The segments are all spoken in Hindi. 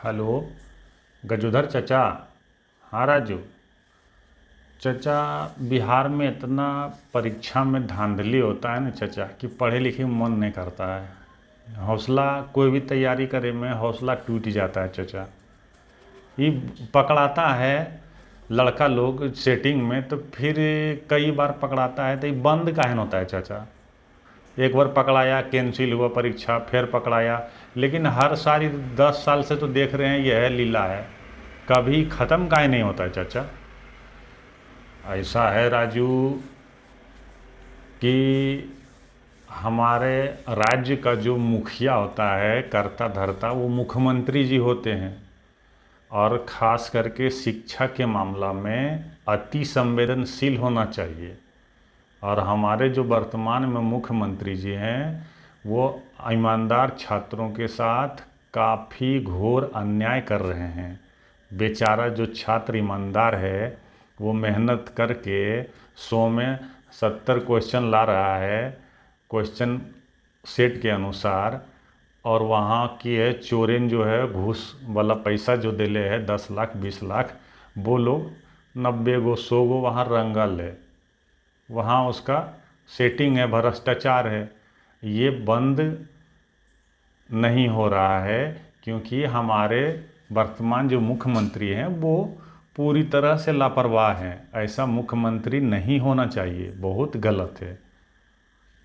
हेलो। गजोधर चचा। हाँ राजू। चचा, बिहार में इतना परीक्षा में धांधली होता है ना चचा कि पढ़े लिखे में मन नहीं करता है। हौसला, कोई भी तैयारी करे में हौसला टूट जाता है चचा। ये पकड़ाता है लड़का लोग सेटिंग में, तो फिर कई बार पकड़ाता है तो ये बंद काहे न होता है चाचा। एक बार पकड़ाया, कैंसिल हुआ परीक्षा, फिर पकड़ाया। लेकिन हर साल 10 साल से तो देख रहे हैं यह लीला है, कभी ख़त्म काहे नहीं होता है चाचा। ऐसा है राजू कि हमारे राज्य का जो मुखिया होता है, कर्ता धर्ता, वो मुख्यमंत्री जी होते हैं। और ख़ास करके शिक्षा के मामला में अति संवेदनशील होना चाहिए। और हमारे जो वर्तमान में मुख्यमंत्री जी हैं, वो ईमानदार छात्रों के साथ काफ़ी घोर अन्याय कर रहे हैं। बेचारा जो छात्र ईमानदार है, वो मेहनत करके 100 में 70 क्वेश्चन ला रहा है, क्वेश्चन सेट के अनुसार। और वहाँ की है चोरेन जो है, घूस वाला पैसा जो दिले है 10 लाख 20 लाख, वो लोग 90 गो 100 गो वहाँ रंगल है। वहाँ उसका सेटिंग है, भ्रष्टाचार है। ये बंद नहीं हो रहा है क्योंकि हमारे वर्तमान जो मुख्यमंत्री हैं वो पूरी तरह से लापरवाह हैं। ऐसा मुख्यमंत्री नहीं होना चाहिए, बहुत गलत है।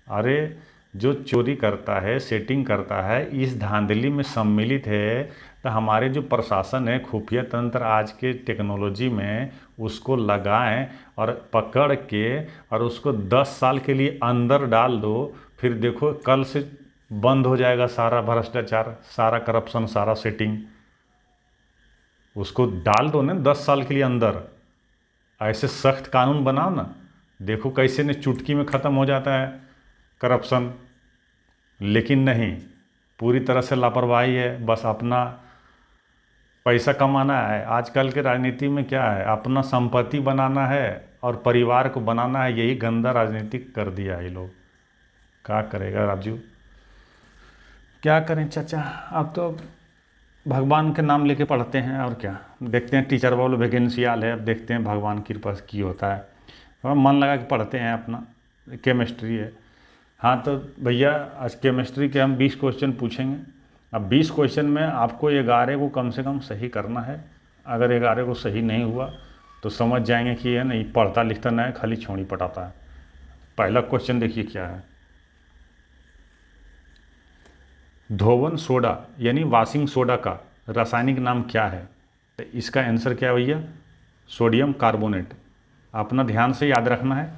अरे, जो चोरी करता है, सेटिंग करता है, इस धांधली में सम्मिलित है, तो हमारे जो प्रशासन है, खुफिया तंत्र आज के टेक्नोलॉजी में उसको लगाएं और पकड़ के और उसको 10 साल के लिए अंदर डाल दो। फिर देखो कल से बंद हो जाएगा सारा भ्रष्टाचार, सारा करप्शन, सारा सेटिंग। उसको डाल दो ना 10 साल के लिए अंदर। ऐसे सख्त कानून बनाओ ना, देखो कैसे ने चुटकी में ख़त्म हो जाता है करप्शन। लेकिन नहीं, पूरी तरह से लापरवाही है। बस अपना पैसा कमाना है। आजकल के राजनीति में क्या है, अपना संपत्ति बनाना है और परिवार को बनाना है। यही गंदा राजनीति कर दिया है ये लोग। क्या करेगा राजू, क्या करें चाचा। अब तो भगवान के नाम लेके पढ़ते हैं और क्या। देखते हैं टीचर वालों वैकेंसी आल है, अब देखते हैं भगवान की कृपा से की होता है। और मन लगा के पढ़ते हैं अपना। केमिस्ट्री है। हाँ तो भैया, आज केमिस्ट्री के हम 20 क्वेश्चन पूछेंगे। अब 20 क्वेश्चन में आपको 11 को कम से कम सही करना है। अगर 11 को सही नहीं हुआ तो समझ जाएंगे कि ये नहीं पढ़ता लिखता नहीं, खाली छोड़ी पटाता है। पहला क्वेश्चन देखिए क्या है। धोवन सोडा यानी वॉशिंग सोडा का रासायनिक नाम क्या है? तो इसका आंसर क्या है भैया? Sodium carbonate. अपना ध्यान से याद रखना है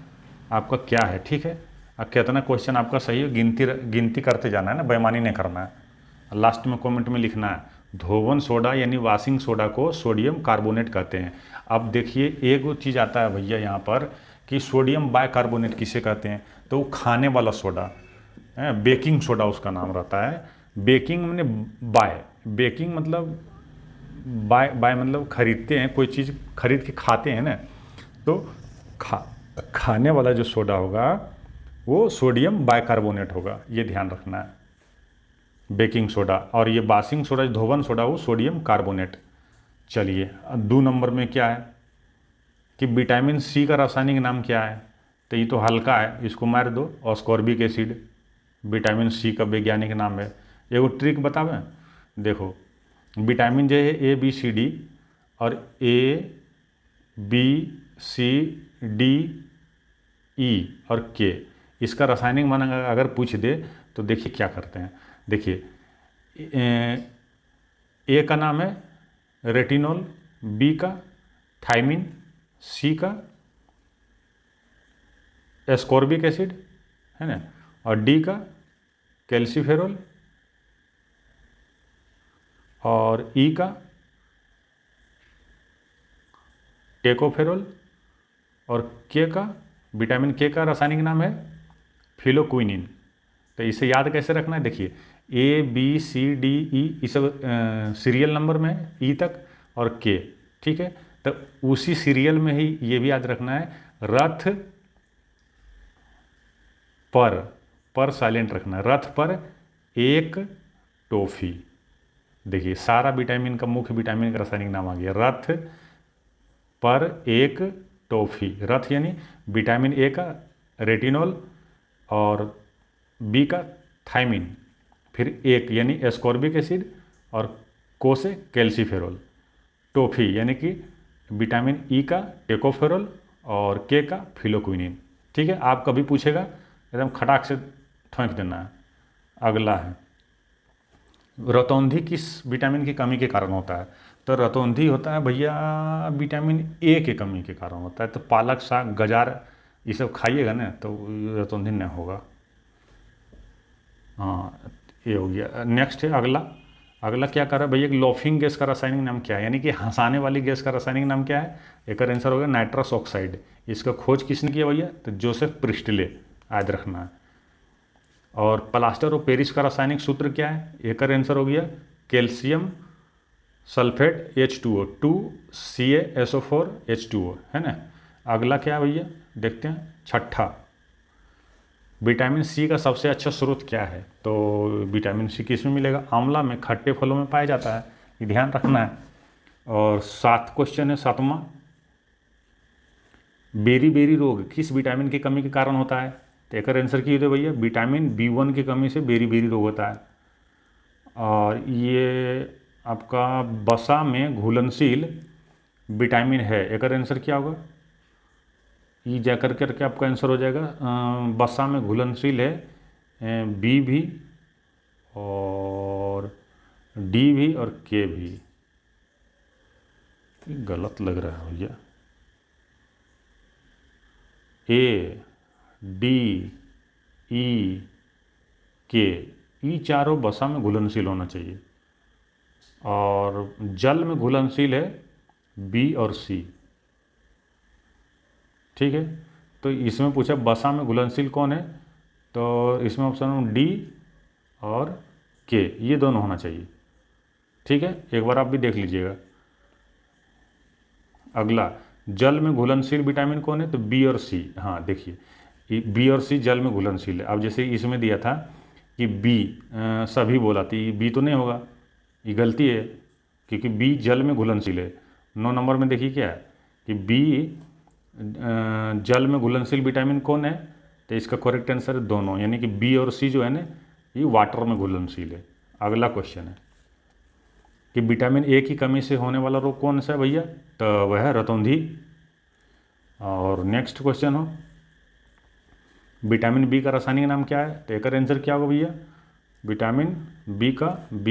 आपका क्या है, ठीक है। अब कितना क्वेश्चन आपका सही है, गिनती गिनती करते जाना है ना, बेईमानी नहीं करना है। लास्ट में कमेंट में लिखना है धोवन सोडा यानी वॉशिंग सोडा को सोडियम कार्बोनेट कहते हैं। अब देखिए एक चीज़ आता है भैया यहाँ पर कि सोडियम बाइकार्बोनेट किसे कहते हैं, तो वो खाने वाला सोडा है, बेकिंग सोडा उसका नाम रहता है। बेकिंग मैंने बाय, बेकिंग मतलब बाय बाय मतलब खरीदते हैं, कोई चीज़ खरीद के खाते हैं ना, तो खा खाने वाला जो सोडा होगा वो सोडियम बाइकार्बोनेट होगा, ये ध्यान रखना है। Baking soda. और ये वॉशिंग सोडा धोवन सोडा वो सोडियम कार्बोनेट। चलिए अब 2 नंबर में क्या है कि विटामिन सी का रासायनिक नाम क्या है? तो ये तो हल्का है, इसको मार दो, ऑस्कॉर्बिक एसिड विटामिन सी का वैज्ञानिक नाम है। एगो ट्रिक बतावें, देखो विटामिन जो है ए बी सी डी, और A B C D E और के, इसका रासायनिक मान अगर पूछ दे तो देखिए क्या करते हैं। देखिए ए का नाम है रेटिनॉल, बी का थायमिन, सी का एस्कॉर्बिक एसिड है ना, और डी का कैल्सीफेरॉल, और ई का टेकोफेरॉल, और के का विटामिन के का रासायनिक नाम है फिलोक्विनिन। तो इसे याद कैसे रखना है, देखिए A B C D E, इस सब सीरियल नंबर में है ई तक, और के, ठीक है। तो उसी सीरियल में ही ये भी याद रखना है, रथ पर साइलेंट रखना है, रथ पर एक टॉफ़ी। देखिए सारा विटामिन का मुख्य विटामिन का रासायनिक नाम आ गया। रथ पर एक टॉफी, रथ यानी विटामिन ए का रेटिनॉल और बी का थायमिन, फिर एक यानी एस्कॉर्बिक एसिड और को से कैल्सीफेरॉल, टॉफी यानी कि विटामिन ई का टेकोफेरॉल और के का फिलोक्विनिन। ठीक है, आप कभी पूछेगा एकदम खटाक से ठोंक देना है। अगला है रतौंधी किस विटामिन की कमी के कारण होता है? तो रतौंधी होता है भैया विटामिन ए के कमी के कारण होता है। तो पालक साग गजार ये सब खाइएगा ना तो रतौंधी नहीं होगा। हाँ, ये हो गया। नेक्स्ट है अगला। अगला क्या कर रहा है भैया, लॉफिंग गैस का रासायनिक नाम क्या है, यानी कि हंसाने वाली गैस का रासायनिक नाम क्या है? एक आंसर होगा नाइट्रस ऑक्साइड। इसका खोज किसने किया भैया? तो जोसेफ प्रिस्टले, याद रखना है। और प्लास्टर ऑफ पेरिस का रासायनिक सूत्र क्या है? एक आंसर हो गया कैल्शियम सल्फेट H2O, 2CaSO4H2O, है ना। अगला क्या है भैया, देखते हैं छठा। विटामिन सी का सबसे अच्छा स्रोत क्या है? तो विटामिन सी किस में मिलेगा? आंवला में, खट्टे फलों में पाया जाता है, ये ध्यान रखना है। और 7 क्वेश्चन है, 7वां। बेरी बेरी रोग किस विटामिन की कमी के कारण होता है? तो एक आंसर की दे भैया, विटामिन B1 की कमी से बेरी बेरी रोग होता है। और ये आपका बसा में घुलनशील विटामिन है, एक आंसर क्या होगा? ये जा कर करके आपका आंसर हो जाएगा बसा में घुलनशील है बी भी और डी भी और के भी। गलत लग रहा है भैया, ए डी ई के, ये चारों बसा में घुलनशील होना चाहिए। और जल में घुलनशील है बी और सी। ठीक है, तो इसमें पूछा बसा में घुलनशील कौन है, तो इसमें ऑप्शन डी और के, ये दोनों होना चाहिए। ठीक है, एक बार आप भी देख लीजिएगा। अगला, जल में घुलनशील विटामिन कौन है? तो बी और सी। हाँ देखिए, बी और सी जल में घुलनशील है। अब जैसे इसमें दिया था कि बी सभी बोला, तो ये बी तो नहीं होगा, ये गलती है, क्योंकि बी जल में घुलनशील है। 9 नंबर में देखिए क्या है कि बी जल में घुलनशील विटामिन कौन है? तो इसका करेक्ट आंसर है दोनों, यानी कि बी और सी जो है ना, ये वाटर में घुलनशील है। अगला क्वेश्चन है कि विटामिन ए की कमी से होने वाला रोग कौन सा है भैया? तो वह है रतौंधी। और नेक्स्ट क्वेश्चन हो, विटामिन बी का रासायनिक नाम क्या है? तो एक आंसर क्या होगा भैया? विटामिन बी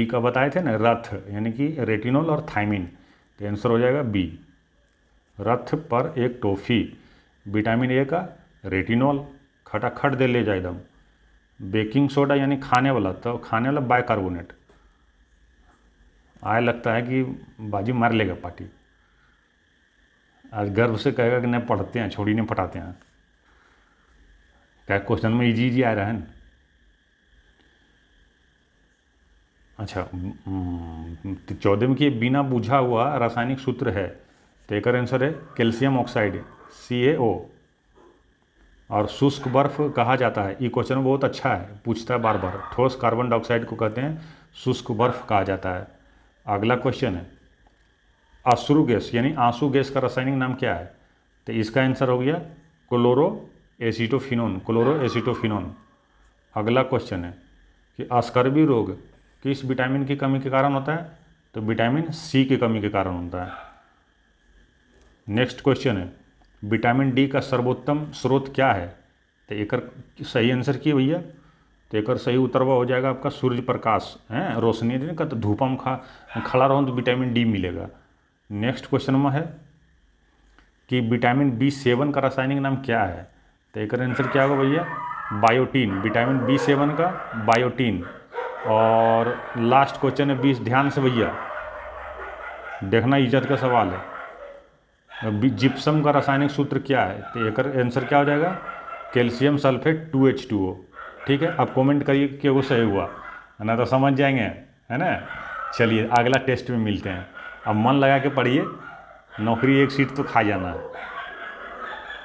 का बताए थे ना, रथ यानी कि रेटिनॉल और थायमिन, तो आंसर हो जाएगा बी, रथ पर एक टॉफी। विटामिन ए का रेटिनॉल, खटाखट दे ले जाए एकदम। बेकिंग सोडा यानी खाने वाला, तो खाने वाला बाइकार्बोनेट। आए लगता है कि बाजी मार लेगा पार्टी, आज गर्व से कहेगा कि नहीं पढ़ते हैं, छोड़ी नहीं पटाते हैं। क्या क्वेश्चन में इजी इजी आ रहा है ना। अच्छा, 14 में कि बिना बुझा हुआ रासायनिक सूत्र है, तो एक आंसर है कैल्शियम ऑक्साइड CaO। और शुष्क बर्फ कहा जाता है, ये क्वेश्चन बहुत अच्छा है, पूछता है बार बार। ठोस कार्बन डाइऑक्साइड को कहते हैं शुष्क बर्फ कहा जाता है। अगला क्वेश्चन है अश्रु गैस यानी आंसू गैस का रासायनिक नाम क्या है? तो इसका आंसर हो गया क्लोरोएसिटोफिनोन। अगला क्वेश्चन है कि अस्कर्वी रोग किस विटामिन की कमी के कारण होता है? तो विटामिन सी की कमी के कारण होता है। नेक्स्ट क्वेश्चन है विटामिन डी का सर्वोत्तम स्रोत क्या है? तो एक सही आंसर की भैया, तो एक सही उत्तरवा हो जाएगा आपका सूर्य प्रकाश है, रोशनी का। तो धूप में खड़ा रहो तो विटामिन डी मिलेगा। नेक्स्ट क्वेश्चन में है कि विटामिन B7 का रासायनिक नाम क्या है? तो एक आंसर क्या होगा भैया? बायोटीन, विटामिन B7 का बायोटीन। और लास्ट क्वेश्चन है 20, ध्यान से भैया देखना, इज्जत का सवाल है। जिप्सम का रासायनिक सूत्र क्या है? तो एक आंसर क्या हो जाएगा? Calcium sulphate 2H2O। ठीक है, अब कमेंट करिए कि वो सही हुआ, ना तो समझ जाएंगे, है ना। चलिए अगला टेस्ट में मिलते हैं। अब मन लगा के पढ़िए, नौकरी एक सीट तो खा जाना है।